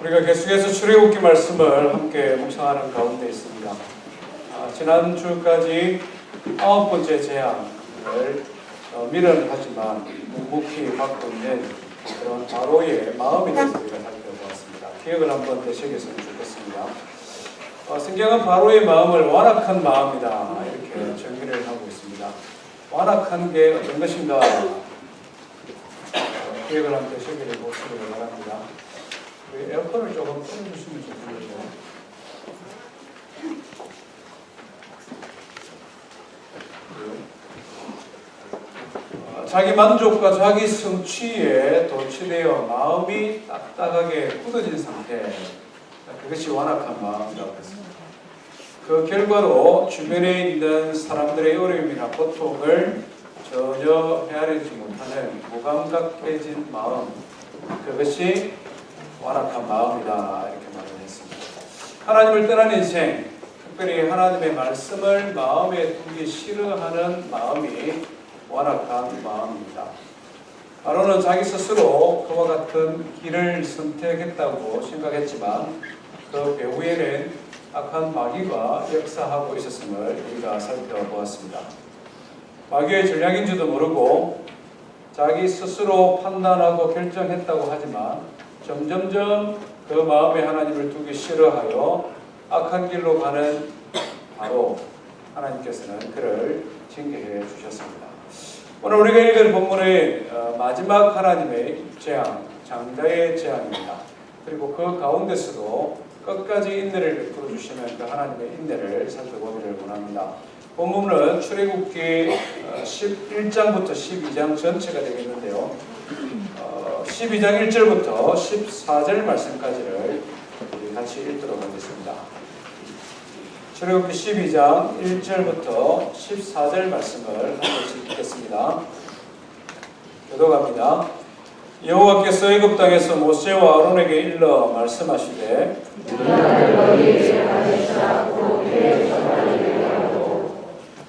우리가 계속해서 출애굽기 말씀을 함께 묵상하는 가운데 있습니다. 지난주까지 9번째 재앙을 미련하지만 묵묵히 받고 있는 그런 바로의 마음에 대해서 우리가 살펴보았습니다. 기억을 한번 되새겼으면 좋겠습니다. 성경은 바로의 마음을 완악한 마음이다 이렇게 정의를 하고 있습니다. 완악한 게 어떤 것인가 기억을 한번 되새겨 보시기 바랍니다. 우리 에어컨을 조금 꺼내주시면 좋겠네요. 자기 만족과 자기 성취에 도취되어 마음이 딱딱하게 굳어진 상태, 그것이 완악한 마음이라고 했습니다. 그 결과로 주변에 있는 사람들의 어려움이나 고통을 전혀 헤아리지 못하는 무감각해진 마음, 그것이 완악한 마음이다 이렇게 말을 했습니다. 하나님을 떠난 인생, 특별히 하나님의 말씀을 마음에 두기 싫어하는 마음이 완악한 마음입니다. 바로는 자기 스스로 그와 같은 길을 선택했다고 생각했지만 그 배후에는 악한 마귀가 역사하고 있었음을 우리가 살펴보았습니다. 마귀의 전략인지도 모르고 자기 스스로 판단하고 결정했다고 하지만 점점점 그 마음에 하나님을 두기 싫어하여 악한 길로 가는 바로 하나님께서는 그를 징계해 주셨습니다. 오늘 우리가 읽은 본문의 마지막 하나님의 재앙, 장자의 재앙입니다. 그리고 그 가운데서도 끝까지 인내를 베풀어 주시는 그 하나님의 인내를 살펴보기를 원합니다. 본문은 출애굽기 11장부터 12장 전체가 되겠는데요. 12장 1절부터 14절 말씀까지를 우리 같이 읽도록 하겠습니다. 출애굽기 12장 1절부터 14절 말씀을 한 번씩 읽겠습니다. 교독합니다. 여호와께서 애굽 땅에서 모세와 아론에게 일러 말씀하시되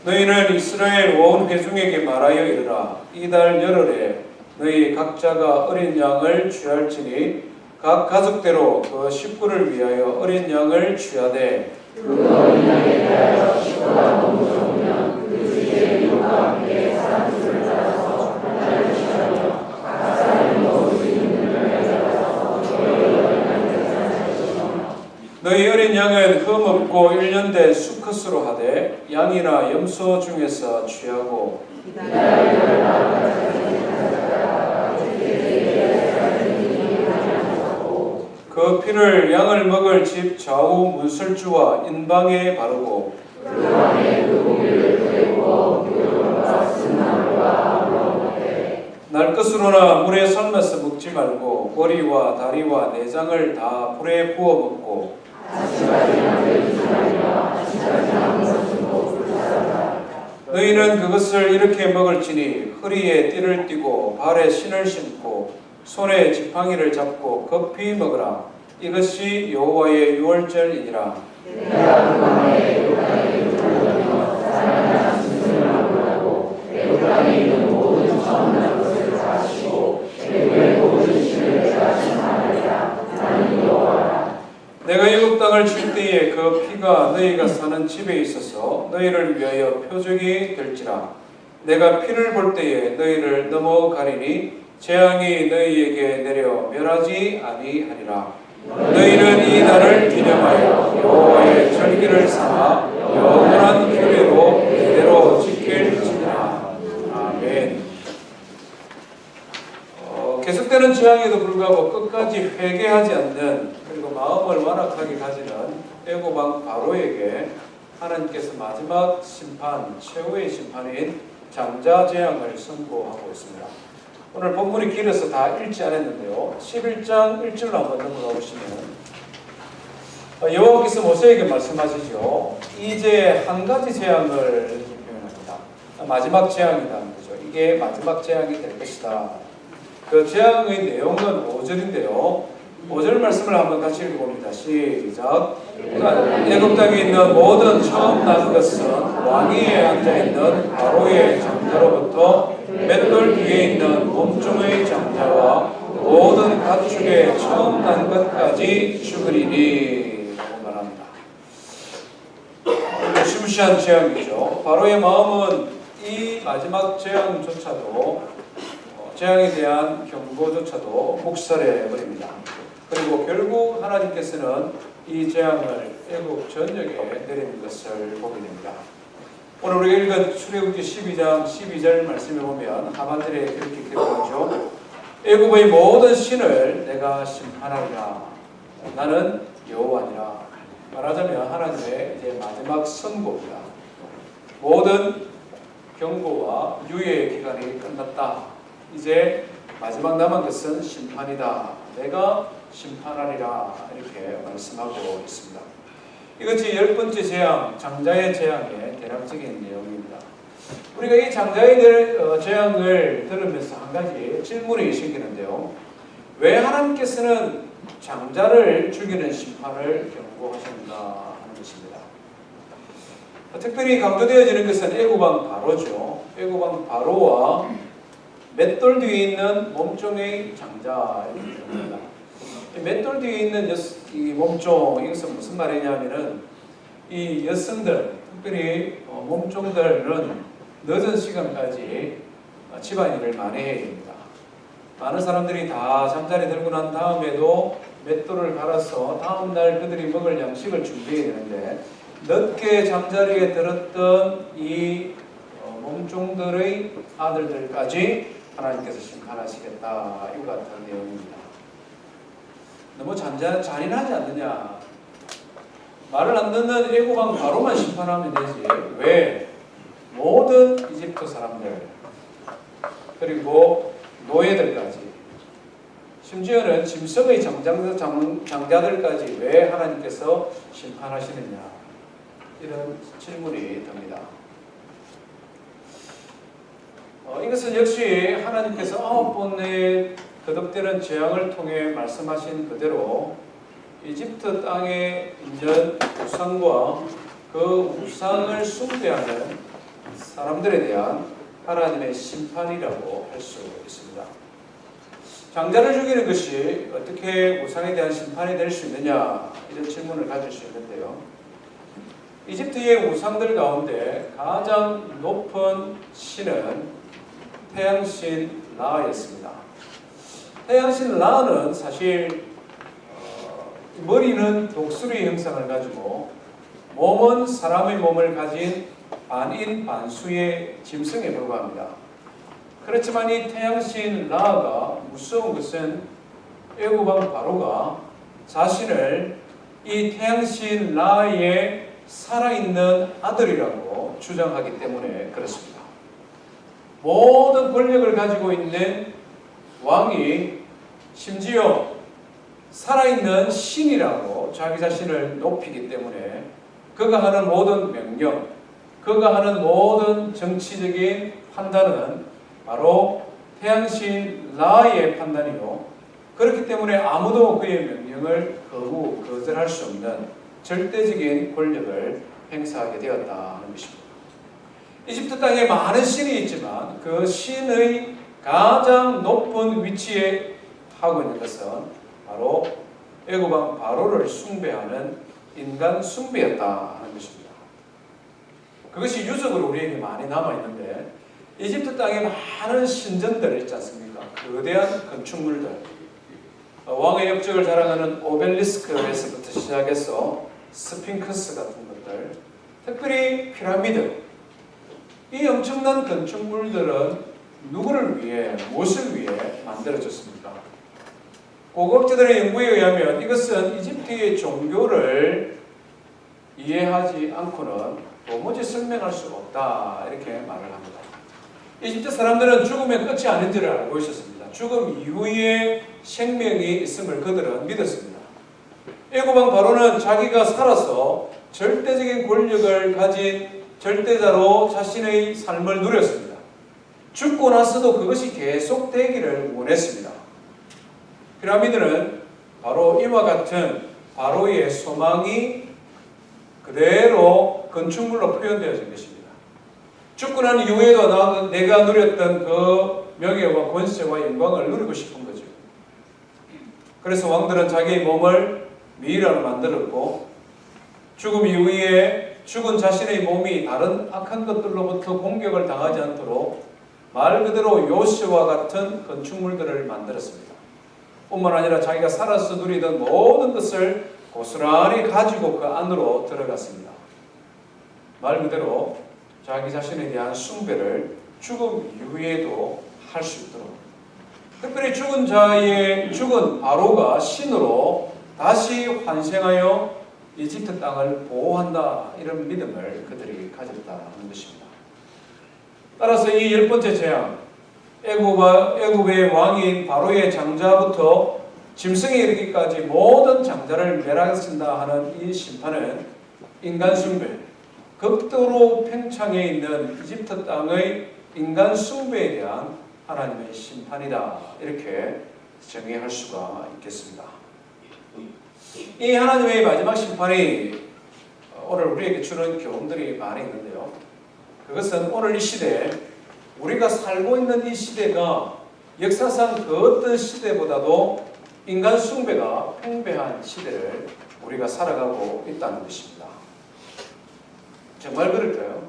너희는 이스라엘 온 회중에게 말하여 이르라. 이달 열흘에 너희 각자가 어린 양을 취할지니 각 가족대로 그 식구를 위하여 어린 양을 취하되 그 어린 양에 대하여 식구가 너무 적으면 그 주의 이웃과 함께 사람들을 따라서 한 달을 취하며 각 사람이 먹을 수 있는 양에 따라서 너희 어린 양을 계산할 것이며 너희 어린 양은 흠 없고 1년 된 수컷으로 하되 양이나 염소 중에서 취하고 그 피를 양을 먹을 집 좌우 문설주와 인방에 바르고 그 안에 그 고기를 떼고 기름과 쓴나물과 아무로 먹되 날 것으로나 물에 삶아서 먹지 말고 머리와 다리와 내장을 다 불에 부어 먹고 너희는 그것을 이렇게 먹을지니 허리에 띠를 띠고 발에 신을 신고 손에 지팡이를 잡고 급히 먹으라. 이것이 여호와의 유월절이니라. 내가 그 밤에 그 땅에 이르러 사람이나 짐승을 막으라고 그 땅에 있는 모든 처음 난 것을 다 하시고 애굽의 모든 신을 내가 심판하리라. 나는 여호와라. 내가 애굽 땅을 칠 때에 그 피가 너희가 사는 집에 있어서 너희를 위하여 표적이 될지라. 내가 피를 볼 때에 너희를 넘어가리니 재앙이 너희에게 내려 멸하지 아니하리라. 너희는 이 날을 기념하여 여호와의 절기를 삼아 영원한 규례로 이대로 지킬지니라. 아멘. 계속되는 재앙에도 불구하고 끝까지 회개하지 않는 그리고 마음을 완악하게 가지는 애굽 왕 바로에게 하나님께서 마지막 심판, 최후의 심판인 장자 재앙을 선고하고 있습니다. 오늘 본문이 길어서 다 읽지 않았는데요. 11장 1절로 한번 넘어가 보시면 여호와께서 모세에게 말씀하시죠. 이제 한 가지 재앙을 표현합니다. 마지막 재앙이라는 거죠. 이게 마지막 재앙이 될 것이다. 그 재앙의 내용은 5절인데요. 5절 말씀을 한번 같이 읽어봅니다. 시작. 애굽 땅에 있는 모든 처음 난 것은 왕위에 앉아있는 바로의 장자로부터 맷돌 뒤에 있는 몸종의 장자와 모든 가축의 처음 난 것까지 죽으리니 라고 말합니다. 무시무시한 재앙이죠. 바로의 마음은 이 마지막 재앙조차도 재앙에 대한 경고조차도 묵살해버립니다. 그리고 결국 하나님께서는 이 재앙을 애굽 전역에 내리는 것을 보게 됩니다. 오늘 우리가 읽은 출애굽기 12장 12절 말씀에 보면 하반절에 그렇게 기록하죠. 애굽의 모든 신을 내가 심판하리라. 나는 여호와니라. 말하자면 하나님의 이제 마지막 선고입니다. 모든 경고와 유예의 기간이 끝났다. 이제 마지막 남은 것은 심판이다. 내가 심판하리라. 이렇게 말씀하고 있습니다. 이것이 10번째 재앙, 장자의 재앙의 대략적인 내용입니다. 우리가 이 장자의 재앙을 들으면서 한 가지 질문이 생기는데요. 왜 하나님께서는 장자를 죽이는 심판을 경고하신가 하는 것입니다. 특별히 강조되어지는 것은 애굽왕 바로죠. 애굽왕 바로와 맷돌 뒤에 있는 몸종의 장자입니다. 맷돌 뒤에 있는 이 몸종, 이것은 무슨 말이냐면은 이 여성들, 특별히 몸종들은 늦은 시간까지 집안일을 많이 해야 됩니다. 많은 사람들이 다 잠자리 들고 난 다음에도 맷돌을 갈아서 다음날 그들이 먹을 양식을 준비해야 되는데 늦게 잠자리에 들었던 이 몸종들의 아들들까지 하나님께서 심판하시겠다. 이와 같은 내용입니다. 너무 잔인하지 않느냐. 말을 안 듣는 애굽왕 바로만 심판하면 되지. 왜? 모든 이집트 사람들 그리고 노예들까지 심지어는 짐승의 장자들까지 왜 하나님께서 심판하시느냐. 이런 질문이 듭니다. 이것은 역시 하나님께서 9번의 거듭되는 재앙을 통해 말씀하신 그대로 이집트 땅에 있는 우상과 그 우상을 숭배하는 사람들에 대한 하나님의 심판이라고 할 수 있습니다. 장자를 죽이는 것이 어떻게 우상에 대한 심판이 될 수 있느냐 이런 질문을 가질 수 있는데요. 이집트의 우상들 가운데 가장 높은 신은 태양신 라였습니다. 태양신 라는 사실 머리는 독수리 형상을 가지고 몸은 사람의 몸을 가진 반인 반수의 짐승에 불과합니다. 그렇지만 이 태양신 라가 무서운 것은 애굽왕 바로가 자신을 이 태양신 라의 살아있는 아들이라고 주장하기 때문에 그렇습니다. 모든 권력을 가지고 있는 왕이 심지어 살아있는 신이라고 자기 자신을 높이기 때문에 그가 하는 모든 명령, 그가 하는 모든 정치적인 판단은 바로 태양신 라의 판단이요. 그렇기 때문에 아무도 그의 명령을 거절할 수 없는 절대적인 권력을 행사하게 되었다는 것입니다. 이집트 땅에 많은 신이 있지만 그 신의 가장 높은 위치에 하고 있는 것은 바로 애굽왕 바로를 숭배하는 인간 숭배였다 하는 것입니다. 그것이 유적으로 우리에게 많이 남아있는데 이집트 땅에 많은 신전들 있지 않습니까? 거대한 건축물들, 왕의 역적을 자랑하는 오벨리스크에서부터 시작해서 스핑크스 같은 것들, 특별히 피라미드, 이 엄청난 건축물들은 누구를 위해, 무엇을 위해 만들어졌습니까? 고고학자들의 연구에 의하면 이것은 이집트의 종교를 이해하지 않고는 도무지 설명할 수 없다 이렇게 말을 합니다. 이집트 사람들은 죽음의 끝이 아닌지를 알고 있었습니다. 죽음 이후에 생명이 있음을 그들은 믿었습니다. 애굽왕 바로는 자기가 살아서 절대적인 권력을 가진 절대자로 자신의 삶을 누렸습니다. 죽고 나서도 그것이 계속되기를 원했습니다. 피라미드는 바로 이와 같은 바로의 소망이 그대로 건축물로 표현되어진 것입니다. 죽고 난 이후에도 내가 누렸던 그 명예와 권세와 영광을 누리고 싶은 거죠. 그래서 왕들은 자기의 몸을 미이라로 만들었고 죽음 이후에 죽은 자신의 몸이 다른 악한 것들로부터 공격을 당하지 않도록 말 그대로 요새와 같은 건축물들을 만들었습니다. 뿐만 아니라 자기가 살아서 누리던 모든 것을 고스란히 가지고 그 안으로 들어갔습니다. 말 그대로 자기 자신에 대한 숭배를 죽음 이후에도 할 수 있도록, 특별히 죽은 바로가 신으로 다시 환생하여 이집트 땅을 보호한다, 이런 믿음을 그들이 가졌다는 것입니다. 따라서 이 10번째 재앙, 애굽의 왕인 바로의 장자부터 짐승에 이르기까지 모든 장자를 멸하신다 하는 이 심판은 인간 숭배, 극도로 팽창해 있는 이집트 땅의 인간 숭배에 대한 하나님의 심판이다, 이렇게 정의할 수가 있겠습니다. 이 하나님의 마지막 심판이 오늘 우리에게 주는 교훈들이 많이 있는데요. 그것은 오늘 이 시대에, 우리가 살고 있는 이 시대가 역사상 그 어떤 시대보다도 인간 숭배가 팽배한 시대를 우리가 살아가고 있다는 것입니다. 정말 그럴까요?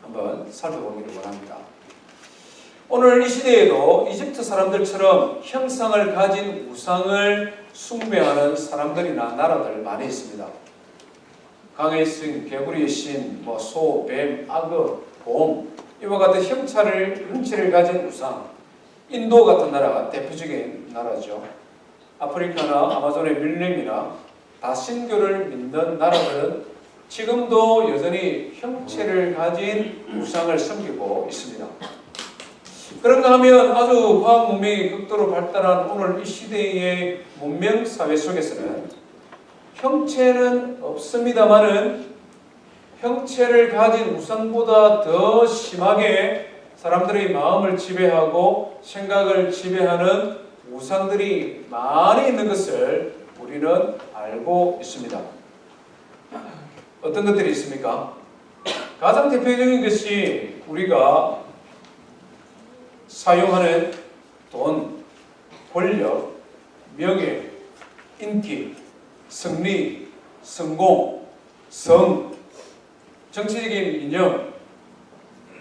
한번 살펴보기를 원합니다. 오늘 이 시대에도 이집트 사람들처럼 형상을 가진 우상을 숭배하는 사람들이나 나라들 많이 있습니다. 강의 신, 개구리의 신, 소, 뱀, 악어, 곰, 이와 같은 형체를 가진 우상. 인도 같은 나라가 대표적인 나라죠. 아프리카나 아마존의 밀림이나 다신교를 믿는 나라들은 지금도 여전히 형체를 가진 우상을 섬기고 있습니다. 그런가 하면 아주 과학 문명이 극도로 발달한 오늘 이 시대의 문명 사회 속에서는 형체는 없습니다만은 형체를 가진 우상보다 더 심하게 사람들의 마음을 지배하고 생각을 지배하는 우상들이 많이 있는 것을 우리는 알고 있습니다. 어떤 것들이 있습니까? 가장 대표적인 것이 우리가 사용하는 돈, 권력, 명예, 인기, 승리, 성공, 성, 정치적인 이념,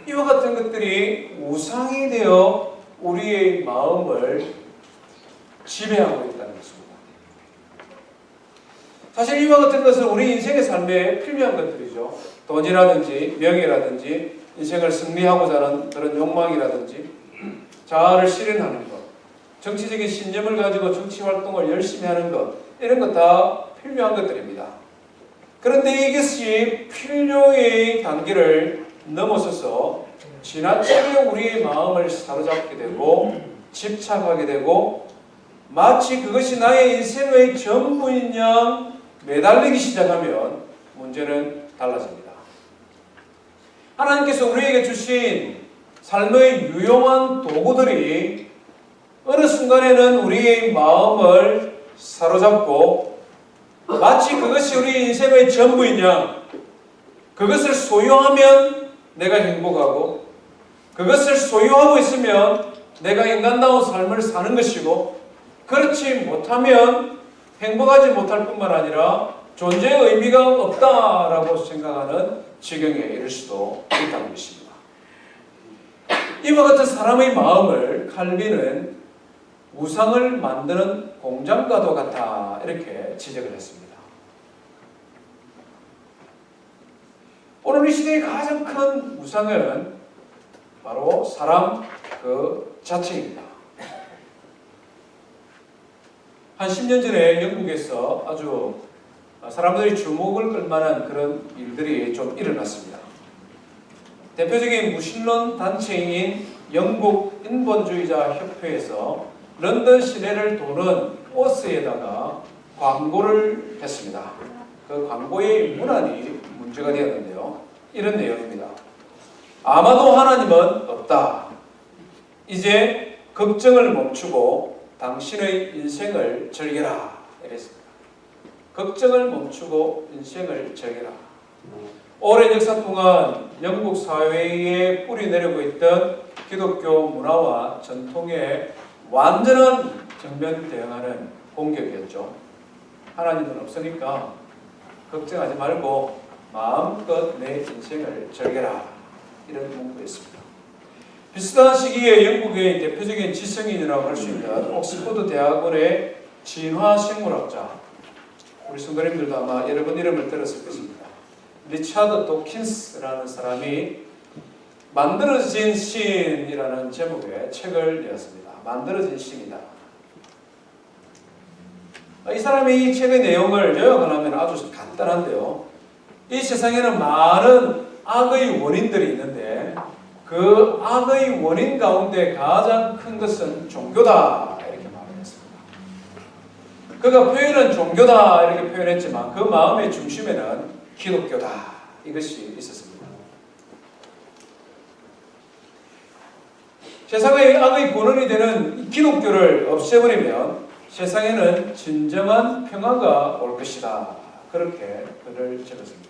이와 같은 것들이 우상이 되어 우리의 마음을 지배하고 있다는 것입니다. 사실 이와 같은 것은 우리 인생의 삶에 필요한 것들이죠. 돈이라든지 명예라든지 인생을 승리하고자 하는 그런 욕망이라든지 자아를 실현하는 것, 정치적인 신념을 가지고 정치 활동을 열심히 하는 것, 이런 것 다 필요한 것들입니다. 그런데 이것이 필요의 단계를 넘어서서 지나치게 우리의 마음을 사로잡게 되고 집착하게 되고 마치 그것이 나의 인생의 전부인 양 매달리기 시작하면 문제는 달라집니다. 하나님께서 우리에게 주신 삶의 유용한 도구들이 어느 순간에는 우리의 마음을 사로잡고 마치 그것이 우리 인생의 전부인 양, 그것을 소유하면 내가 행복하고 그것을 소유하고 있으면 내가 인간다운 삶을 사는 것이고 그렇지 못하면 행복하지 못할 뿐만 아니라 존재의 의미가 없다라고 생각하는 지경에 이를 수도 있다는 것입니다. 이와 같은 사람의 마음을 칼빈은 우상을 만드는 공장과도 같아, 이렇게 지적을 했습니다. 오늘 이 시대의 가장 큰 우상은 바로 사람 그 자체입니다. 한 10년 전에 영국에서 아주 사람들이 주목을 끌만한 그런 일들이 좀 일어났습니다. 대표적인 무신론 단체인 영국 인본주의자 협회에서 런던 시내를 도는 버스에다가 광고를 했습니다. 그 광고의 문안이 문제가 되었는데요. 이런 내용입니다. 아마도 하나님은 없다. 이제 걱정을 멈추고 당신의 인생을 즐겨라. 이랬습니다. 걱정을 멈추고 인생을 즐겨라. 오랜 역사 동안 영국 사회에 뿌리 내리고 있던 기독교 문화와 전통의 완전한 정면 대응하는 공격이었죠. 하나님은 없으니까 걱정하지 말고 마음껏 내 인생을 즐겨라. 이런 문구였습니다. 비슷한 시기에 영국의 대표적인 지성인이라고 할 수 있는 옥스퍼드 대학원의 진화생물학자, 우리 성도님들도 아마 여러 번 이름을 들었을 것입니다. 리차드 도킨스라는 사람이 만들어진 신이라는 제목의 책을 내었습니다. 만들어진 신이다. 이 사람이 이 책의 내용을 요약하면 아주 간단한데요. 이 세상에는 많은 악의 원인들이 있는데 그 악의 원인 가운데 가장 큰 것은 종교다. 이렇게 말했습니다. 그가 표현은 종교다 이렇게 표현했지만 그 마음의 중심에는 기독교다. 이것이 있었습니다. 세상의 악의 근원이 되는 기독교를 없애버리면 세상에는 진정한 평화가 올 것이다. 그렇게 글을 적었습니다.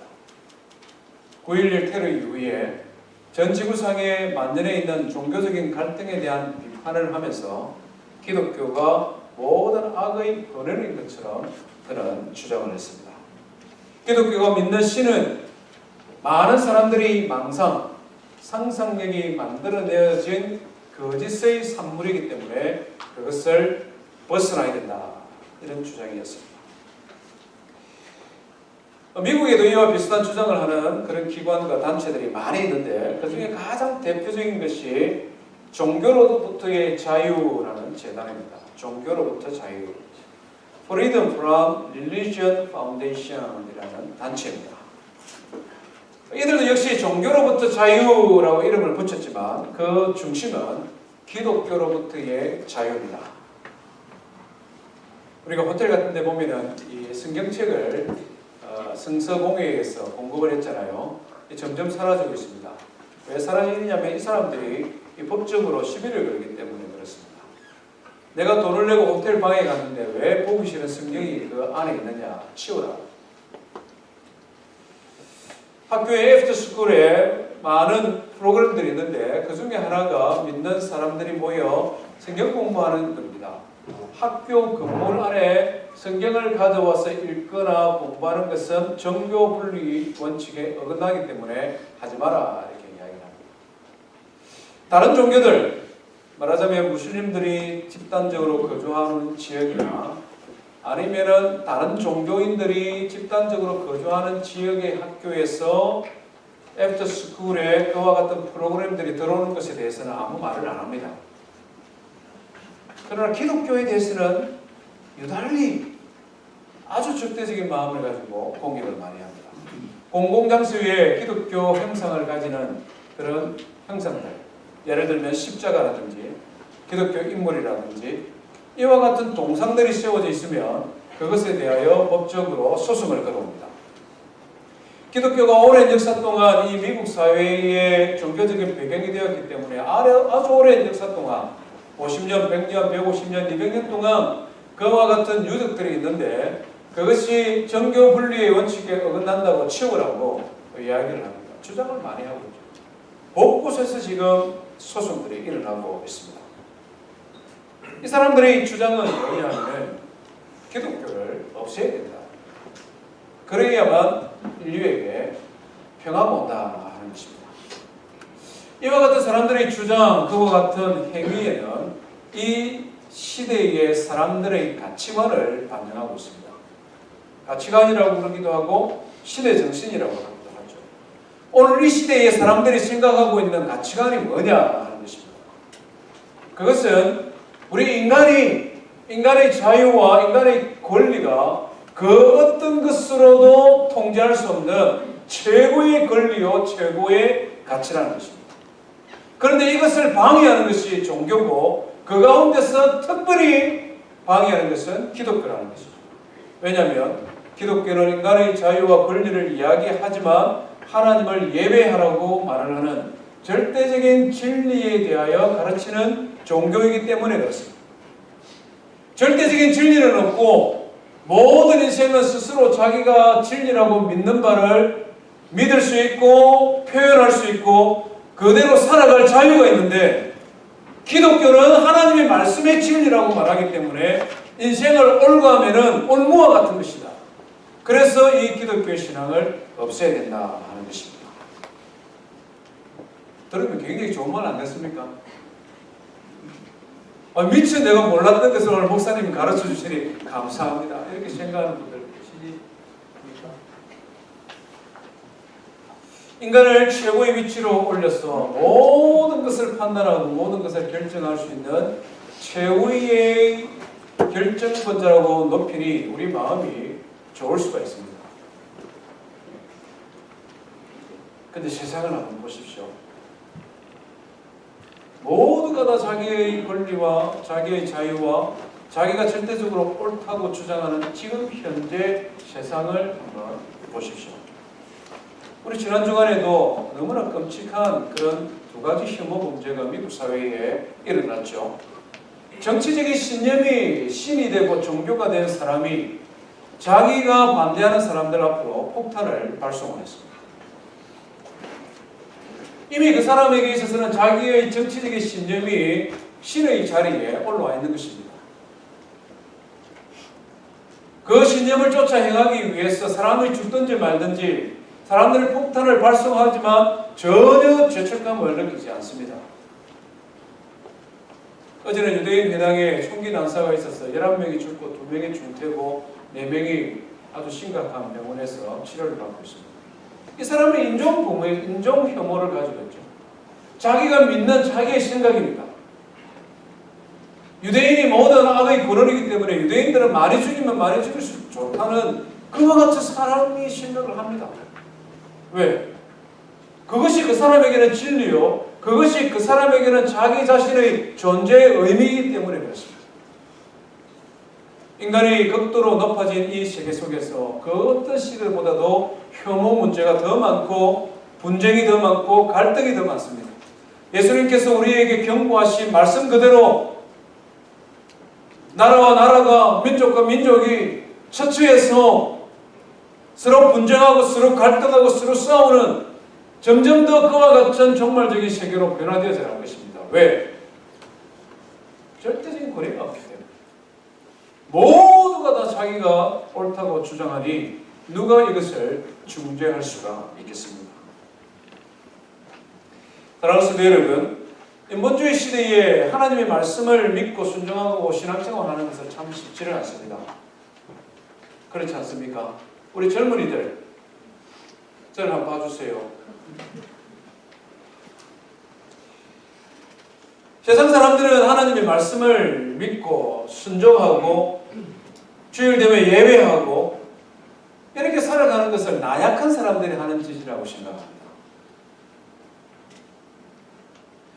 9.11 테러 이후에 전 지구상에 만연해 있는 종교적인 갈등에 대한 비판을 하면서 기독교가 모든 악의 근원인 것처럼 그는 주장을 했습니다. 기독교가 믿는 신은 많은 사람들이 망상, 상상력이 만들어내어진 거짓의 산물이기 때문에 그것을 벗어나야 된다. 이런 주장이었습니다. 미국에도 이와 비슷한 주장을 하는 그런 기관과 단체들이 많이 있는데 그 중에 가장 대표적인 것이 종교로부터의 자유라는 재단입니다. 종교로부터 자유. Freedom from Religion Foundation이라는 단체입니다. 이들도 역시 종교로부터 자유라고 이름을 붙였지만 그 중심은 기독교로부터의 자유입니다. 우리가 호텔 같은 데 보면은 이 성경책을 성서공회에서 공급을 했잖아요. 점점 사라지고 있습니다. 왜 사라지느냐면 이 사람들이 법적으로 시비를 걸기 때문에 그렇습니다. 내가 돈을 내고 호텔 방에 갔는데 왜 보기 싫은 성경이 그 안에 있느냐, 치우라. 학교의 애프터스쿨에 많은 프로그램들이 있는데 그 중에 하나가 믿는 사람들이 모여 성경 공부하는 겁니다. 학교 건물 안에 성경을 가져와서 읽거나 공부하는 것은 정교 분리 원칙에 어긋나기 때문에 하지 마라 이렇게 이야기를 합니다. 다른 종교들, 말하자면 무슬림들이 집단적으로 거주하는 지역이나 아니면은 다른 종교인들이 집단적으로 거주하는 지역의 학교에서 애프터스쿨에 그와 같은 프로그램들이 들어오는 것에 대해서는 아무 말을 안 합니다. 그러나 기독교에 대해서는 유달리 아주 적대적인 마음을 가지고 공격을 많이 합니다. 공공장소 위에 기독교 형상을 가지는 그런 형상들, 예를 들면 십자가라든지 기독교 인물이라든지 이와 같은 동상들이 세워져 있으면 그것에 대하여 법적으로 소송을 걸어옵니다. 기독교가 오랜 역사 동안 이 미국 사회의 종교적인 배경이 되었기 때문에 아주 오랜 역사 동안 50년, 100년, 150년, 200년 동안 그와 같은 유적들이 있는데 그것이 정교 분리의 원칙에 어긋난다고 치우라고 이야기를 합니다. 주장을 많이 하고 있죠. 곳곳에서 지금 소송들이 일어나고 있습니다. 이 사람들의 주장은 뭐냐면 기독교를 없애야 된다. 그래야만 인류에게 평화가 온다 하는 것입니다. 이와 같은 사람들의 주장, 그와 같은 행위에는 이 시대의 사람들의 가치관을 반영하고 있습니다. 가치관이라고 그러기도 하고 시대 정신이라고 하기도 하죠. 오늘 이 시대의 사람들이 생각하고 있는 가치관이 뭐냐 하는 것입니다. 그것은 우리 인간의 자유와 인간의 권리가 그 어떤 것으로도 통제할 수 없는 최고의 권리요 최고의 가치라는 것입니다. 그런데 이것을 방해하는 것이 종교고 그 가운데서 특별히 방해하는 것은 기독교라는 것이죠. 왜냐하면 기독교는 인간의 자유와 권리를 이야기하지만 하나님을 예배하라고 말을 하는 절대적인 진리에 대하여 가르치는 종교이기 때문에 그렇습니다. 절대적인 진리는 없고 모든 인생은 스스로 자기가 진리라고 믿는 바를 믿을 수 있고 표현할 수 있고 그대로 살아갈 자유가 있는데 기독교는 하나님의 말씀의 진리라고 말하기 때문에 인생을 올가면은 올무와 같은 것이다. 그래서 이 기독교 신앙을 없애야 된다 하는 것입니다. 들으면 굉장히 좋은 말 안 됐습니까? 미처 내가 몰랐던 것을 오늘 목사님이 가르쳐 주시니 감사합니다. 이렇게 생각하는 분들 계시니까? 인간을 최고의 위치로 올려서 모든 것을 판단하고 모든 것을 결정할 수 있는 최후의 결정권자라고 높이니 우리 마음이 좋을 수가 있습니다. 근데 세상을 한번 보십시오. 모두가 다 자기의 권리와 자기의 자유와 자기가 절대적으로 옳다고 주장하는 지금 현재 세상을 한번 보십시오. 우리 지난 주간에도 너무나 끔찍한 그런 두 가지 혐오 문제가 미국 사회에 일어났죠. 정치적인 신념이 신이 되고 종교가 된 사람이 자기가 반대하는 사람들 앞으로 폭탄을 발송했습니다. 이미 그 사람에게 있어서는 자기의 정치적인 신념이 신의 자리에 올라와 있는 것입니다. 그 신념을 쫓아 행하기 위해서 사람이 죽든지 말든지 사람들이 폭탄을 발송하지만 전혀 죄책감을 느끼지 않습니다. 어제는 유대인 회당에 총기 난사가 있어서 11명이 죽고 2명이 중태고 4명이 아주 심각한 병원에서 치료를 받고 있습니다. 이 사람은 인종 혐오를 가지고 있죠. 자기가 믿는 자기의 생각입니다. 유대인이 모든 악의 근원이기 때문에 유대인들은 많이 죽이면 많이 죽일수록 좋다는 그와 같은 사람이 생각을 합니다. 왜? 그것이 그 사람에게는 진리요. 그것이 그 사람에게는 자기 자신의 존재의 의미이기 때문에 그렇습니다. 인간이 극도로 높아진 이 세계 속에서 그 어떤 시대보다도 혐오 문제가 더 많고 분쟁이 더 많고 갈등이 더 많습니다. 예수님께서 우리에게 경고하신 말씀 그대로 나라와 나라가 민족과 민족이 처처해서 서로 분쟁하고 서로 갈등하고 서로 싸우는 점점 더 그와 같은 종말적인 세계로 변화되어져 갈 것입니다. 왜? 절대적인 권위가 없기 때문에. 모두가 다 자기가 옳다고 주장하니 누가 이것을 중재할 수가 있겠습니까? 사랑하는 성도 여러분, 인본주의 시대에 하나님의 말씀을 믿고 순종하고 신앙생활하는 것은 참 쉽지는 않습니다. 그렇지 않습니까? 우리 젊은이들, 저를 한번 봐주세요. 세상 사람들은 하나님의 말씀을 믿고 순종하고 주일 되면 예배하고 이렇게 살아가는 것을 나약한 사람들이 하는 짓이라고 생각합니다.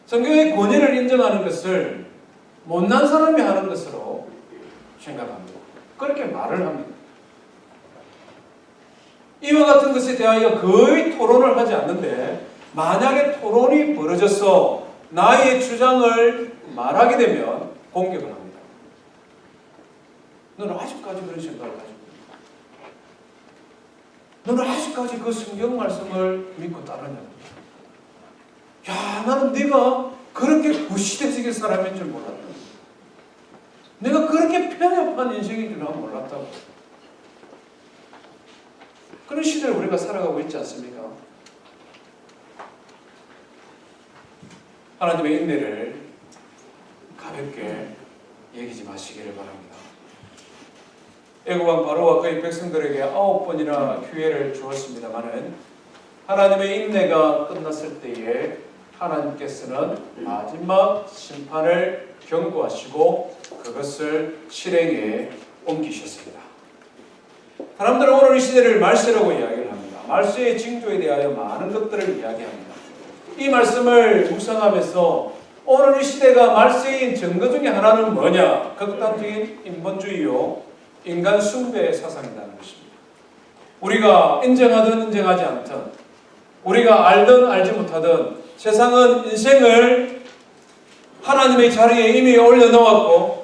성경의 권위를 인정하는 것을 못난 사람이 하는 것으로 생각합니다. 그렇게 말을 합니다. 이와 같은 것에 대하여 거의 토론을 하지 않는데 만약에 토론이 벌어져서 나의 주장을 말하게 되면 공격을 합니다. 너는 아직까지 그런 생각을 가지고 있다. 너는 아직까지 그 성경 말씀을 믿고 따르냐. 야, 나는 네가 그렇게 구시대적인 사람인 줄 몰랐다. 내가 그렇게 편협한 인생인 줄 난 몰랐다고. 그런 시대를 우리가 살아가고 있지 않습니까? 하나님의 인내를 가볍게 여기지 마시기를 바랍니다. 애국왕 바로와 그의 백성들에게 9번이나 기회를 주었습니다마는 하나님의 인내가 끝났을 때에 하나님께서는 마지막 심판을 경고하시고 그것을 실행에 옮기셨습니다. 사람들은 오늘 이 시대를 말세라고 이야기를 합니다. 말세의 징조에 대하여 많은 것들을 이야기합니다. 이 말씀을 묵상하면서 오늘 이 시대가 말세인 증거 중에 하나는 뭐냐? 극단적인 인본주의요, 인간 숭배의 사상이라는 것입니다. 우리가 인정하든 인정하지 않든, 우리가 알든 알지 못하든 세상은 인생을 하나님의 자리에 이미 올려놓았고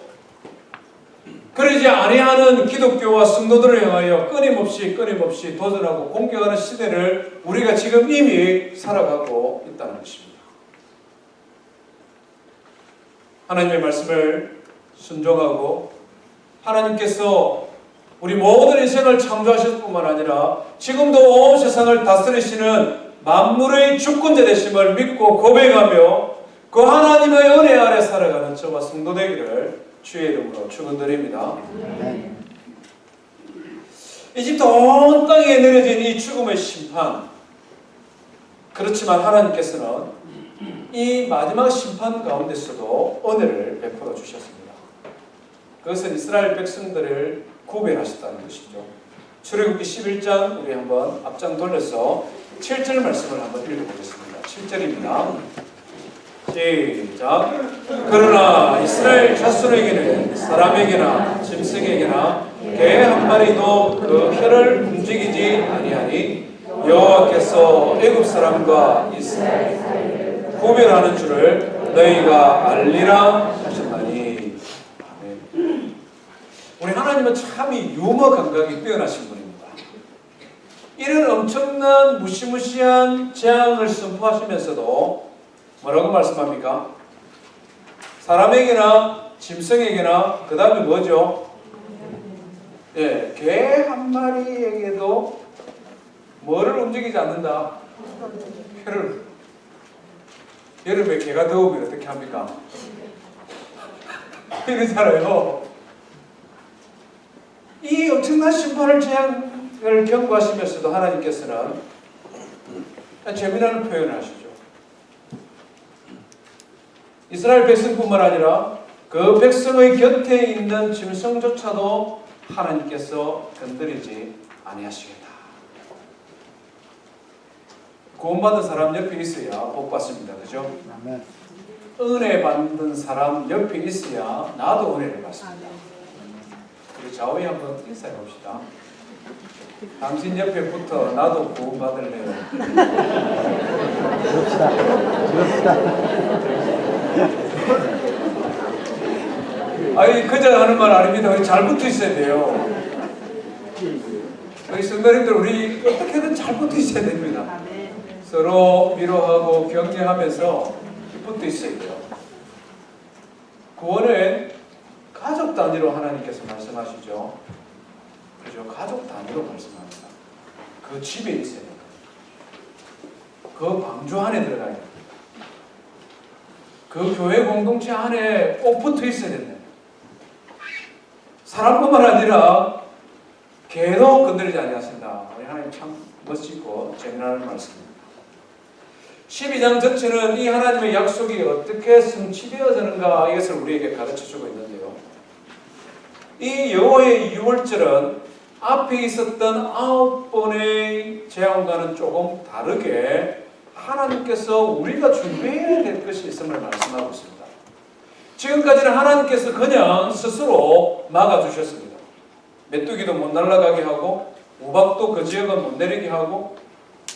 그러지 아니하는 기독교와 성도들을 향하여 끊임없이 도전하고 공격하는 시대를 우리가 지금 이미 살아가고 있다는 것입니다. 하나님의 말씀을 순종하고 하나님께서 우리 모든 인생을 창조하실 뿐만 아니라 지금도 온 세상을 다스리시는 만물의 주권자 되심을 믿고 고백하며 그 하나님의 은혜 아래 살아가는 저와 성도 되기를 주의 이름으로 축원드립니다. 이집트 온 땅에 내려진 이 죽음의 심판, 그렇지만 하나님께서는 이 마지막 심판 가운데서도 은혜를 베풀어 주셨습니다. 그것은 이스라엘 백성들을 구별하셨다는 것이죠. 출애굽기 11장 우리 한번 앞장 돌려서 7절 말씀을 한번 읽어보겠습니다. 7절입니다. 시작. 그러나 이스라엘 자손에게는 사람에게나 짐승에게나 개 한 마리도 그 혀를 움직이지 아니하니 여호와께서 애굽 사람과 이스라엘 사이를 구별하는 줄을 너희가 알리라 하셨나니. 우리 하나님은 참 유머 감각이 뛰어나신 분입니다. 이런 엄청난 무시무시한 재앙을 선포하시면서도 뭐라고 말씀합니까? 사람에게나 짐승에게나 그 다음에 뭐죠? 예, 개 한 마리에게도 뭐를 움직이지 않는다? 혀를. 여름에 개가 더우면 어떻게 합니까? 이러잖아요. 이 엄청난 심판을 재앙을 경고하시면서도 하나님께서는 재미나는 표현을 하시죠. 이스라엘 백성뿐만 아니라 그 백성의 곁에 있는 짐승조차도 하나님께서 건드리지 아니하시겠다. 구원받은 사람 옆에 있어야 복 받습니다. 그죠? 은혜 받는 사람 옆에 있어야 나도 은혜를 받습니다. 우리 좌우에 한번 인사해 봅시다. 당신 옆에 붙어 나도 구원받을래요. 아니 그저 하는 말 아닙니다. 우리 잘 붙어 있어야 돼요. 우리 성도님들 우리 어떻게든 잘 붙어 있어야 됩니다. 서로 위로하고 격려하면서 붙어 있어야 돼요. 구원은 가족 단위로 하나님께서 말씀하시죠. 그죠? 가족 단위로 말씀합니다. 그 집에 있어야 돼요. 그 방주 안에 들어가야 돼요. 그 교회 공동체 안에 꼭 붙어 있어야 된다. 사람뿐만 아니라 개도 건드리지 아니하신다. 우리 하나님 참 멋지고 재미나는 말씀입니다. 12장 전체는 이 하나님의 약속이 어떻게 성취되어지는가 이것을 우리에게 가르쳐주고 있는데요. 이 여호와의 유월절은 앞에 있었던 9번의 재앙과는 조금 다르게 하나님께서 우리가 준비해야 될 것이 있음을 말씀하고 있습니다. 지금까지는 하나님께서 그냥 스스로 막아주셨습니다. 메뚜기도 못 날아가게 하고 우박도 그 지역은 못 내리게 하고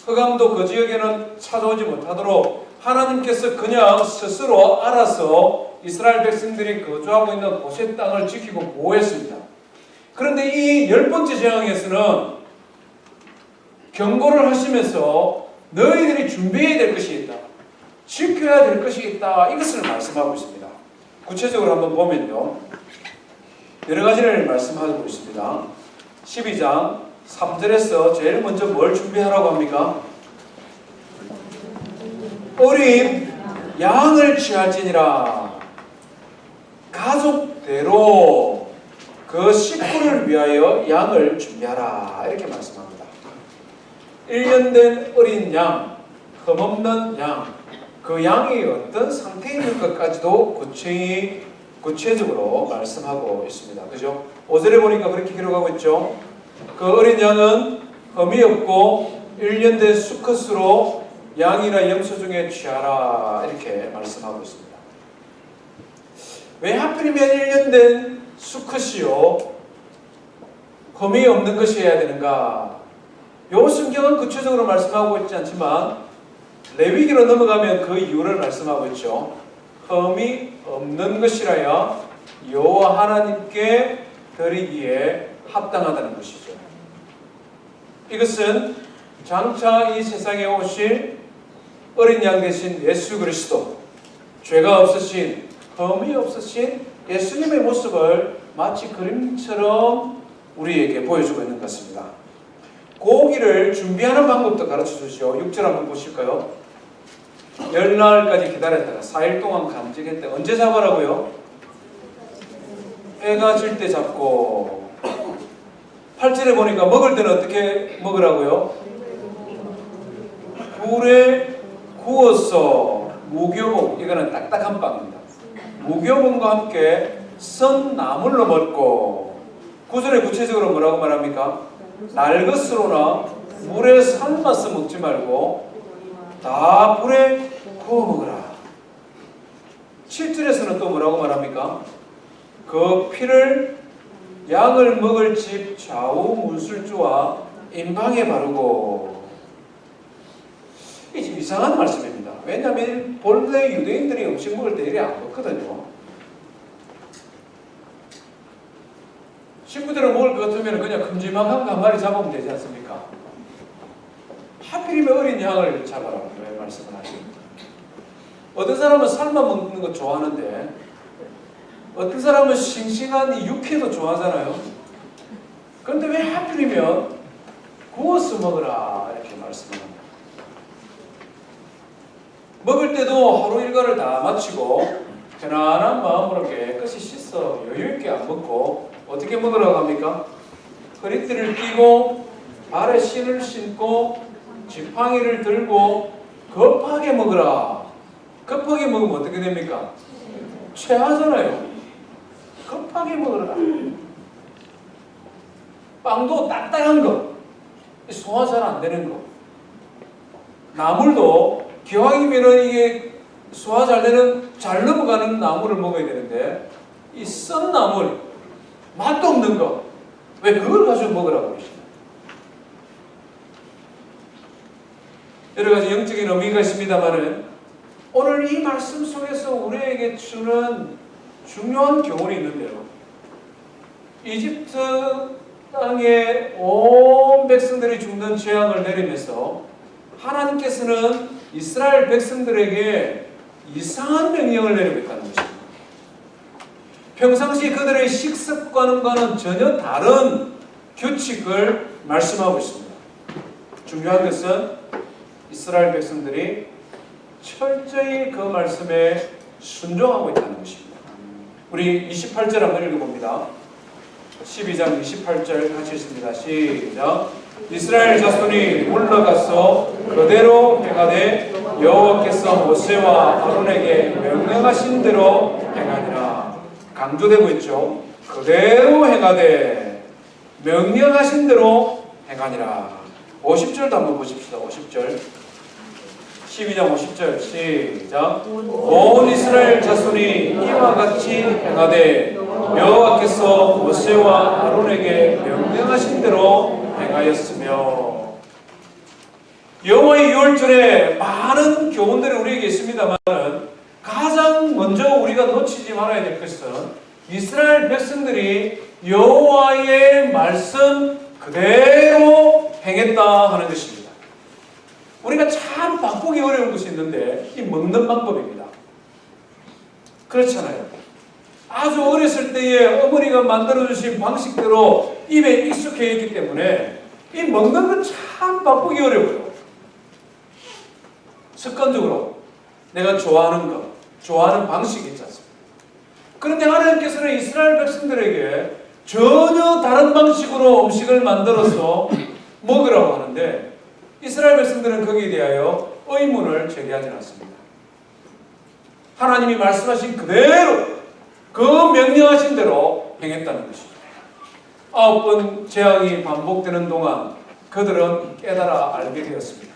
흑암도 그 지역에는 찾아오지 못하도록 하나님께서 그냥 스스로 알아서 이스라엘 백성들이 거주하고 있는 고세 땅을 지키고 보호했습니다. 그런데 이 10번째 재앙에서는 경고를 하시면서 너희들이 준비해야 될 것이 있다. 지켜야 될 것이 있다. 이것을 말씀하고 있습니다. 구체적으로 한번 보면요. 여러 가지를 말씀하고 있습니다. 12장 3절에서 제일 먼저 뭘 준비하라고 합니까? 어린 양을 취할지니라. 가족대로 그 식구를 위하여 양을 준비하라. 이렇게 말씀합니다. 1년 된 어린 양, 흠없는 양, 그 양이 어떤 상태에 있는 것까지도 구체적으로 말씀하고 있습니다. 그죠? 5절에 보니까 그렇게 기록하고 있죠. 그 어린 양은 흠이 없고 1년 된 수컷으로 양이나 염소 중에 취하라. 이렇게 말씀하고 있습니다. 왜 하필이면 1년 된 수컷이요 흠이 없는 것이 해야 되는가? 요 성경은 구체적으로 말씀하고 있지 않지만 레위기로 넘어가면 그 이유를 말씀하고 있죠. 흠이 없는 것이라야 여호와 하나님께 드리기에 합당하다는 것이죠. 이것은 장차 이 세상에 오실 어린 양 대신 예수 그리스도, 죄가 없으신 흠이 없으신 예수님의 모습을 마치 그림처럼 우리에게 보여주고 있는 것 같습니다. 고기를 준비하는 방법도 가르쳐 주시오. 6절 한번 보실까요? 열날까지 기다렸다가 4일 동안 간직했다가 언제 잡으라고요? 해가 질 때 잡고, 8절에 보니까 먹을 때는 어떻게 먹으라고요? 불에 구워서 무교봉, 이거는 딱딱한 빵입니다. 무교봉과 함께 썬 나물로 먹고, 9절에 구체적으로 뭐라고 말합니까? 날것으로나 물에 삶아서 먹지 말고 다 불에 구워 먹으라. 7절에서는 또 뭐라고 말합니까? 그 피를 양을 먹을 집 좌우 문술주와 임방에 바르고. 이게 좀 이상한 말씀입니다. 왜냐하면 본래 유대인들이 음식 먹을 때 이래 안 먹거든요. 식구들을 먹을 것 같으면 그냥 큼지막한 거 한 마리 잡으면 되지 않습니까? 하필이면 어린 양을 잡아라. 왜 말씀을 하십니까? 어떤 사람은 삶아 먹는 거 좋아하는데 어떤 사람은 싱싱한 이 육회도 좋아하잖아요. 그런데 왜 하필이면 구워서 먹으라 이렇게 말씀을 합니다. 먹을 때도 하루 일과를 다 마치고 편안한 마음으로 깨끗이 씻어 여유있게 안 먹고 어떻게 먹으라고 합니까? 허리띠를 띠고 발에 신을 신고 지팡이를 들고 급하게 먹으라. 급하게 먹으면 어떻게 됩니까? 체하잖아요. 급하게 먹으라. 빵도 딱딱한 거, 소화 잘 안 되는 거. 나물도 기왕이면은 이게 소화 잘 되는, 잘 넘어가는 나물을 먹어야 되는데 이 썬 나물, 맛도 없는 거, 왜 그걸 가지고 먹으라고 그러시나요? 여러 가지 영적인 의미가 있습니다만은 오늘 이 말씀 속에서 우리에게 주는 중요한 교훈이 있는데요. 이집트 땅에 온 백성들이 죽는 재앙을 내리면서 하나님께서는 이스라엘 백성들에게 이상한 명령을 내리고 있다는 것입니다. 평상시 그들의 식습관과는 전혀 다른 규칙을 말씀하고 있습니다. 중요한 것은 이스라엘 백성들이 철저히 그 말씀에 순종하고 있다는 것입니다. 우리 28절 한번 읽어봅니다. 12장 28절 같이 읽습니다. 시작. 이스라엘 자손이 물러가서 그대로 행하되 여호와께서 모세와 아론에게 명령하신 대로 행하니라. 강조되고 있죠. 그대로 행하되 명령하신 대로 행하니라. 50절도 한번 보십시다. 50절. 12장 50절 시작. 온 이스라엘 자손이 이와 같이 행하되 여호와께서 모세와 아론에게 명령하신 대로 행하였으며. 여호와의 유월절에 많은 교훈들이 우리에게 있습니다만 가장 먼저 우리가 놓치지 말아야 될 것은 이스라엘 백성들이 여호와의 말씀 그대로 행했다 하는 것입니다. 우리가 참 바꾸기 어려운 것이 있는데 이 먹는 방법입니다. 그렇잖아요. 아주 어렸을 때에 어머니가 만들어주신 방식대로 입에 익숙해 있기 때문에 이 먹는 건 참 바꾸기 어려워요. 습관적으로 내가 좋아하는 것, 좋아하는 방식이 있지 않습니까? 그런데 하나님께서는 이스라엘 백성들에게 전혀 다른 방식으로 음식을 만들어서 먹으라고 하는데 이스라엘 백성들은 거기에 대하여 의문을 제기하지 않습니다. 하나님이 말씀하신 그대로 그 명령하신 대로 행했다는 것입니다. 9번 재앙이 반복되는 동안 그들은 깨달아 알게 되었습니다.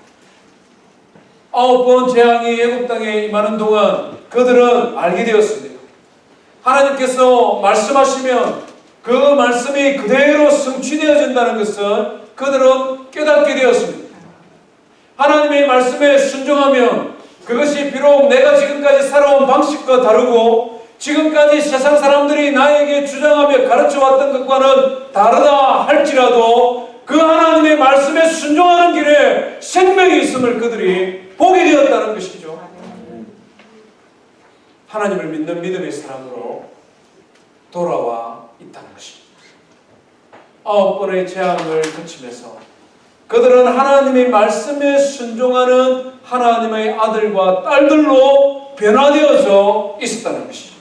9번 재앙이 애굽 땅에 임하는 동안 그들은 알게 되었습니다. 하나님께서 말씀하시면 그 말씀이 그대로 성취되어진다는 것을 그들은 깨닫게 되었습니다. 하나님의 말씀에 순종하면 그것이 비록 내가 지금까지 살아온 방식과 다르고 지금까지 세상 사람들이 나에게 주장하며 가르쳐왔던 것과는 다르다 할지라도 그 하나님의 말씀에 순종하는 길에 생명이 있음을 그들이 보게 되었다는 것이죠. 하나님을 믿는 믿음의 사람으로 돌아와 있다는 것입니다. 9번의 재앙을 거치면서 그들은 하나님의 말씀에 순종하는 하나님의 아들과 딸들로 변화되어져 있었다는 것이죠.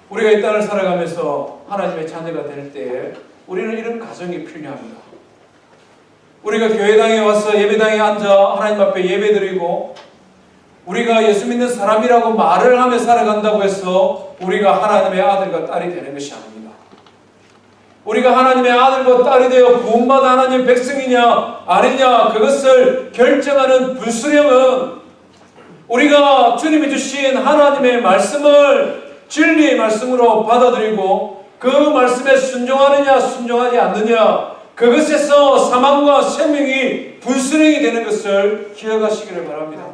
우리가 이 땅을 살아가면서 하나님의 자녀가 될 때에 우리는 이런 가정이 필요합니다. 우리가 교회당에 와서 예배당에 앉아 하나님 앞에 예배드리고 우리가 예수 믿는 사람이라고 말을 하며 살아간다고 해서 우리가 하나님의 아들과 딸이 되는 것이 아닙니다. 우리가 하나님의 아들과 딸이 되어 구원받아 하나님의 백성이냐 아니냐 그것을 결정하는 분수령은 우리가 주님이 주신 하나님의 말씀을 진리의 말씀으로 받아들이고 그 말씀에 순종하느냐 순종하지 않느냐 그것에서 사망과 생명이 분수령이 되는 것을 기억하시기를 바랍니다.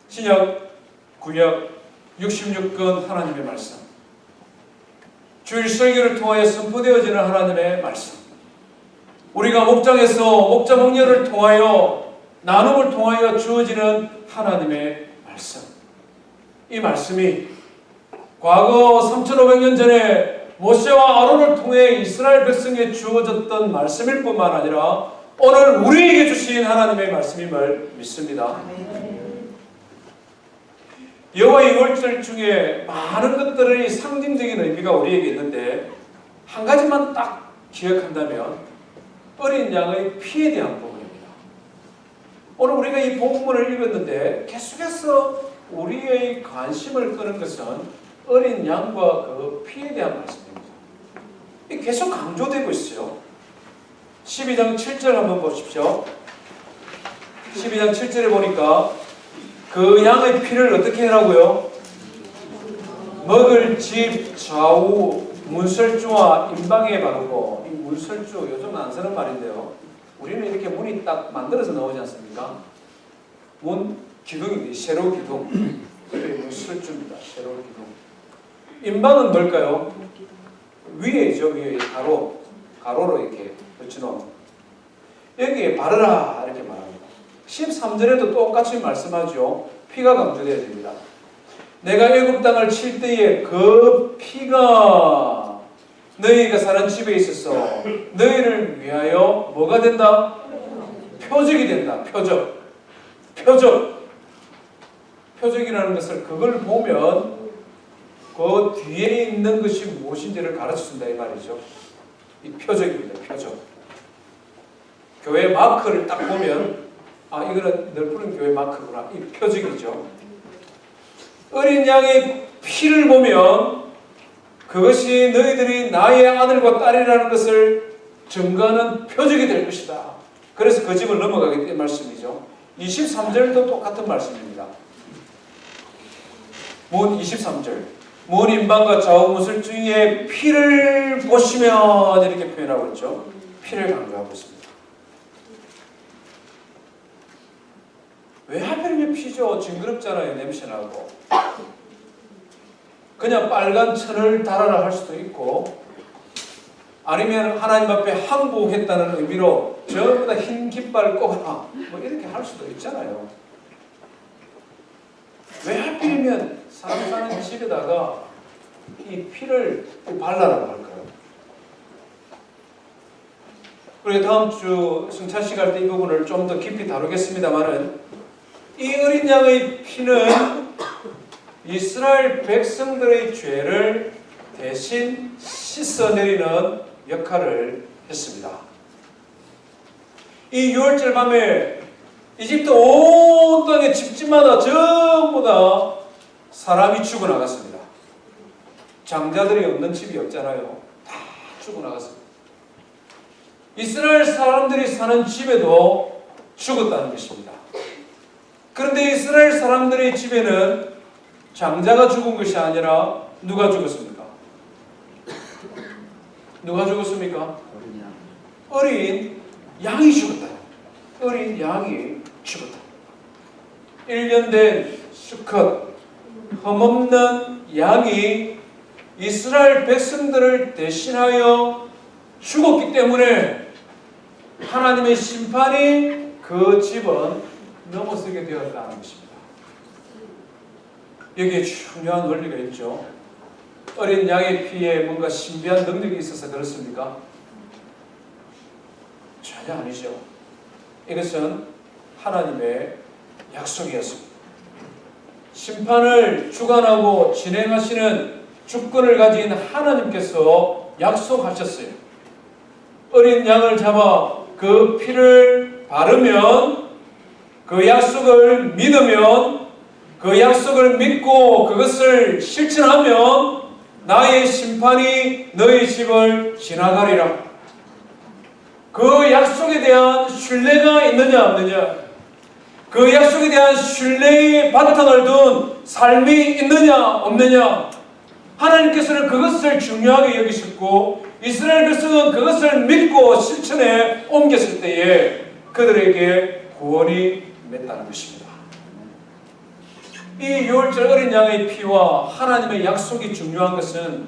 신약, 구약 66권 하나님의 말씀, 주일 설교를 통하여 선포되어지는 하나님의 말씀, 우리가 목장에서 목자 목녀를 통하여 나눔을 통하여 주어지는 하나님의 말씀, 이 말씀이 과거 3500년 전에 모세와 아론을 통해 이스라엘 백성에게 주어졌던 말씀일 뿐만 아니라 오늘 우리에게 주신 하나님의 말씀임을 믿습니다. 여호와의 유월절 중에 많은 것들의 상징적인 의미가 우리에게 있는데 한 가지만 딱 기억한다면 어린 양의 피에 대한 부분입니다. 오늘 우리가 이 본문을 읽었는데 계속해서 우리의 관심을 끄는 것은 어린 양과 그 피에 대한 말씀입니다. 이게 계속 강조되고 있어요. 12장 7절 한번 보십시오. 12장 7절에 보니까 그 양의 피를 어떻게 하라고요? 먹을 집 좌우 문설주와 임방에 바르고, 이 문설주 요즘 안 쓰는 말인데요. 우리는 이렇게 문이 딱 만들어서 나오지 않습니까? 문 기둥입니다. 세로 기둥. 문설주입니다. 세로 기둥. 임방은 뭘까요? 위에죠. 위에 가로로 이렇게 붙여놓은. 여기에 바르라 이렇게 말합니다. 13절에도 똑같이 말씀하죠. 피가 강조되어야 됩니다. 내가 애굽 땅을 칠 때에 그 피가 너희가 사는 집에 있어서 너희를 위하여 뭐가 된다? 표적이 된다. 표적이라는 것을 그걸 보면 그 뒤에 있는 것이 무엇인지를 가르쳐준다 이 말이죠. 이 표적입니다. 표적. 교회 마크를 딱 보면 이거는 널푸른 교회 마크구나. 이 표적이죠. 어린 양의 피를 보면 그것이 너희들이 나의 아들과 딸이라는 것을 증거하는 표적이 될 것이다. 그래서 그 집을 넘어가겠다는 말씀이죠. 23절도 똑같은 말씀입니다. 문 23절. 문 임방과 좌우 문설주의 피를 보시면 이렇게 표현하고 있죠. 피를 강조하고 있습니다. 왜 하필이면 피죠? 징그럽잖아요. 냄새나고. 그냥 빨간 천을 달아라 할 수도 있고 아니면 하나님 앞에 항복했다는 의미로 전부 다 흰 깃발 꼽아 뭐 이렇게 할 수도 있잖아요. 왜 하필이면 사람 사는 집에다가 이 피를 발라라고 할까요? 그리고 다음 주 승찬씨 갈 때 이 부분을 좀 더 깊이 다루겠습니다만은 이 어린 양의 피는 이스라엘 백성들의 죄를 대신 씻어내리는 역할을 했습니다. 이 유월절 밤에 이집트 온 땅의 집집마다 전부 다 사람이 죽어나갔습니다. 장자들이 없는 집이 없잖아요. 다 죽어나갔습니다. 이스라엘 사람들이 사는 집에도 죽었다는 것입니다. 그런데 이스라엘 사람들의 집에는 장자가 죽은 것이 아니라 누가 죽었습니까? 누가 죽었습니까? 어린 양이 죽었다. 어린 양이 죽었다. 1년 된 수컷 흠없는 양이 이스라엘 백성들을 대신하여 죽었기 때문에 하나님의 심판이 그 집은 넘어서게 되었다는 것입니다. 여기에 중요한 원리가 있죠. 어린 양의 피에 뭔가 신비한 능력이 있어서 그렇습니까? 전혀 아니죠. 이것은 하나님의 약속이었습니다. 심판을 주관하고 진행하시는 주권을 가진 하나님께서 약속하셨어요. 어린 양을 잡아 그 피를 바르면, 그 약속을 믿으면, 그 약속을 믿고 그것을 실천하면 나의 심판이 너희 집을 지나가리라. 그 약속에 대한 신뢰가 있느냐 없느냐, 그 약속에 대한 신뢰의 바탕을 둔 삶이 있느냐 없느냐, 하나님께서는 그것을 중요하게 여기셨고 이스라엘 백성은 그것을 믿고 실천에 옮겼을 때에 그들에게 구원이 맺다는 것입니다. 이 유월절 어린 양의 피와 하나님의 약속이 중요한 것은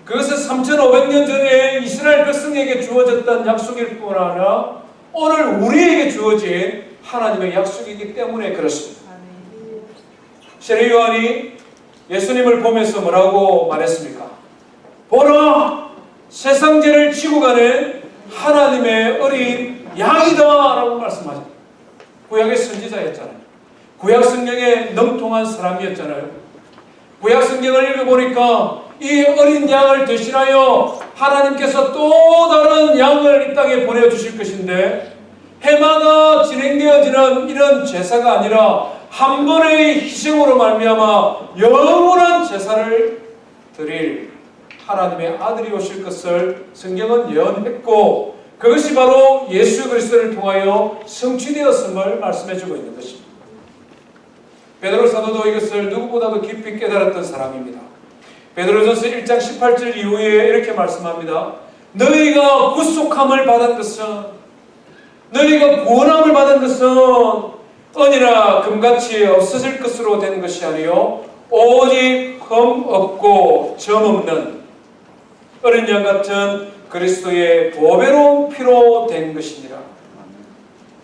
그것은 3,500년 전에 이스라엘 백성에게 주어졌던 약속일 뿐 아니라 오늘 우리에게 주어진 하나님의 약속이기 때문에 그렇습니다. 세례 요한이 예수님을 보면서 뭐라고 말했습니까? 보라! 세상 죄를 지고 가는 하나님의 어린 양이다! 라고 말씀하셨습니다. 구약의 선지자였잖아요. 구약 성경에 능통한 사람이었잖아요. 구약 성경을 읽어보니까 이 어린 양을 대신하여 하나님께서 또 다른 양을 이 땅에 보내주실 것인데 해마다 진행되어지는 이런 제사가 아니라 한 번의 희생으로 말미암아 영원한 제사를 드릴 하나님의 아들이 오실 것을 성경은 예언했고 그것이 바로 예수 그리스도를 통하여 성취되었음을 말씀해주고 있는 것입니다. 베드로 사도도 이것을 누구보다도 깊이 깨달았던 사람입니다. 베드로전서 1장 18절 이후에 이렇게 말씀합니다. 너희가 구속함을 받은 것은, 너희가 구원함을 받은 것은 은이나 금같이 없어질 것으로 된 것이 아니요 오직 흠 없고 점 없는 어린 양 같은 그리스도의 보배로운 피로 된 것이니라.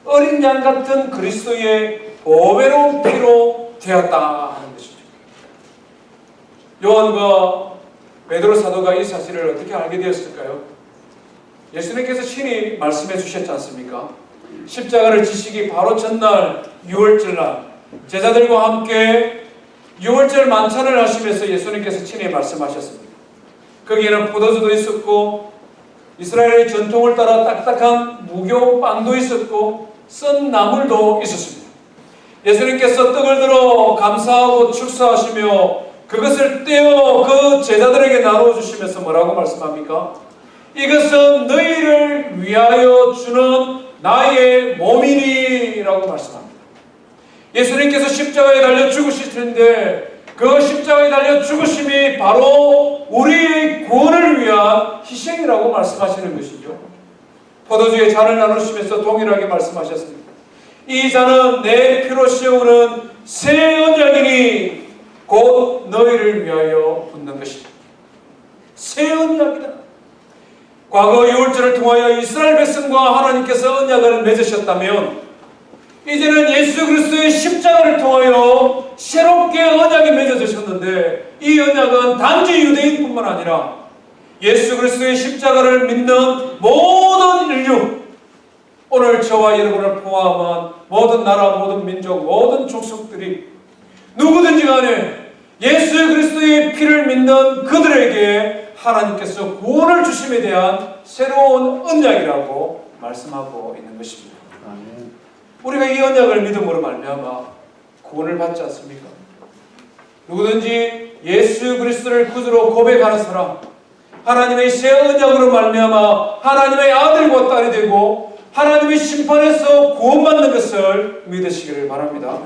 어린 양 같은 그리스도의 보배로운 피로 되었다 하는 것이죠. 요한과 베드로 사도가 이 사실을 어떻게 알게 되었을까요? 예수님께서 친히 말씀해 주셨지 않습니까? 십자가를 지시기 바로 전날 6월절 날 제자들과 함께 6월절 만찬을 하시면서 예수님께서 친히 말씀하셨습니다. 거기에는 포도주도 있었고 이스라엘의 전통을 따라 딱딱한 무교빵도 있었고 썬 나물도 있었습니다. 예수님께서 떡을 들어 감사하고 축사하시며 그것을 떼어 그 제자들에게 나누어 주시면서 뭐라고 말씀합니까? 이것은 너희를 위하여 주는 나의 몸이니라고 말씀합니다. 예수님께서 십자가에 달려 죽으실 텐데 그 십자가에 달려 죽으심이 바로 우리의 구원을 위한 희생이라고 말씀하시는 것이죠. 포도주의 잔을 나누시면서 동일하게 말씀하셨습니다. 이 잔은 내 피로 씌우는 새 언약이니 곧 너희를 위하여 붓는 것이다. 새 언약이다. 과거 유월절을 통하여 이스라엘 백성과 하나님께서 언약을 맺으셨다면 이제는 예수 그리스도의 십자가를 통하여 새롭게 언약이 맺어지셨는데 이 언약은 단지 유대인뿐만 아니라 예수 그리스도의 십자가를 믿는 모든 인류, 오늘 저와 여러분을 포함한 모든 나라, 모든 민족, 모든 족속들이 누구든지 간에 예수 그리스도의 피를 믿는 그들에게 하나님께서 구원을 주심에 대한 새로운 언약이라고 말씀하고 있는 것입니다. 우리가 이 언약을 믿음으로 말미암아 구원을 받지 않습니까? 누구든지 예수 그리스도를 구주로 고백하는 사람, 하나님의 새 언약으로 말미암아 하나님의 아들과 딸이 되고 하나님의 심판에서 구원받는 것을 믿으시기를 바랍니다.